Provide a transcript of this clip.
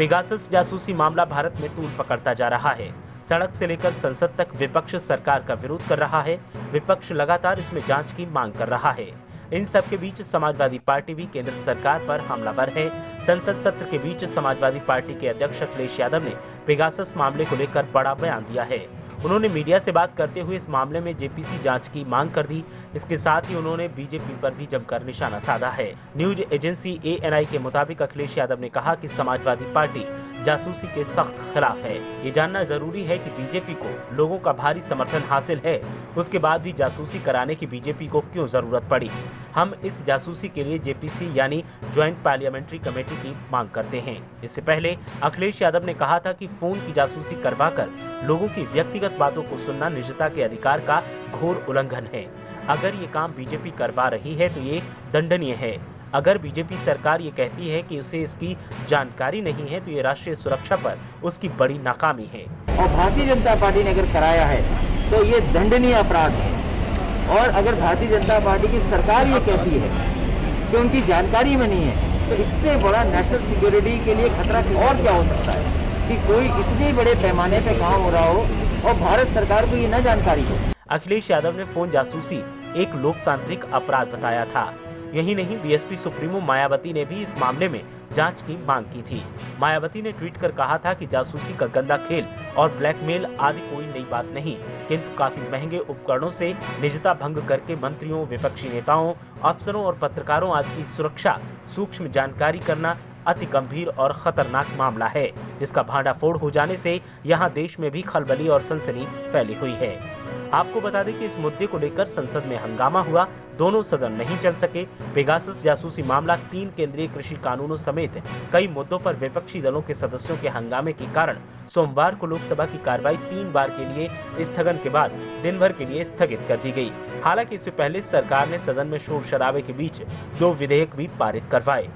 Pegasus जासूसी मामला भारत में तूल पकड़ता जा रहा है। सड़क से लेकर संसद तक विपक्ष सरकार का विरोध कर रहा है। विपक्ष लगातार इसमें जांच की मांग कर रहा है। इन सब के बीच समाजवादी पार्टी भी केंद्र सरकार पर हमलावर है। संसद सत्र के बीच समाजवादी पार्टी के अध्यक्ष अखिलेश यादव ने पेगासस मामले को लेकर बड़ा बयान दिया है। उन्होंने मीडिया से बात करते हुए इस मामले में जेपीसी जांच की मांग कर दी। इसके साथ ही उन्होंने बीजेपी पर भी जमकर निशाना साधा है। न्यूज एजेंसी एएनआई के मुताबिक अखिलेश यादव ने कहा कि समाजवादी पार्टी जासूसी के सख्त खिलाफ है। ये जानना जरूरी है कि बीजेपी को लोगों का भारी समर्थन हासिल है, उसके बाद भी जासूसी कराने की बीजेपी को क्यों जरूरत पड़ी। हम इस जासूसी के लिए जेपीसी यानी ज्वाइंट पार्लियामेंट्री कमेटी की मांग करते हैं। इससे पहले अखिलेश यादव ने कहा था कि फोन की जासूसी करवाकर लोगों की व्यक्तिगत बातों को सुनना निजता के अधिकार का घोर उल्लंघन है। अगर ये काम बीजेपी करवा रही है तो ये दंडनीय है। अगर बीजेपी सरकार ये कहती है कि उसे इसकी जानकारी नहीं है तो ये राष्ट्रीय सुरक्षा पर उसकी बड़ी नाकामी है। और भारतीय जनता पार्टी ने अगर कराया है तो ये दंडनीय अपराध है। और अगर भारतीय जनता पार्टी की सरकार ये कहती है कि उनकी जानकारी में नहीं है तो इससे बड़ा नेशनल सिक्योरिटी के लिए खतरा और क्या हो सकता है कि कोई इतने बड़े पैमाने पे काम हो रहा हो और भारत सरकार को ये न जानकारी हो। अखिलेश यादव ने फोन जासूसी एक लोकतांत्रिक अपराध बताया था। यही नहीं, बीएसपी सुप्रीमो मायावती ने भी इस मामले में जांच की मांग की थी। मायावती ने ट्वीट कर कहा था कि जासूसी का गंदा खेल और ब्लैकमेल आदि कोई नई बात नहीं, किंतु काफी महंगे उपकरणों से निजता भंग करके मंत्रियों, विपक्षी नेताओं, अफसरों और पत्रकारों आदि की सुरक्षा सूक्ष्म जानकारी करना अति गंभीर और खतरनाक मामला है। इसका भांडाफोड़ हो जाने से यहाँ देश में भी खलबली और सनसनी फैली हुई है। आपको बता दें कि इस मुद्दे को लेकर संसद में हंगामा हुआ, दोनों सदन नहीं चल सके। पेगासस जासूसी मामला 3 केंद्रीय कृषि कानूनों समेत कई मुद्दों पर विपक्षी दलों के सदस्यों के हंगामे के कारण सोमवार को लोकसभा की कार्रवाई 3 बार के लिए स्थगन के बाद दिन भर के लिए स्थगित कर दी गई। हालांकि इससे पहले सरकार ने सदन में शोर शराबे के बीच 2 विधेयक भी पारित करवाए।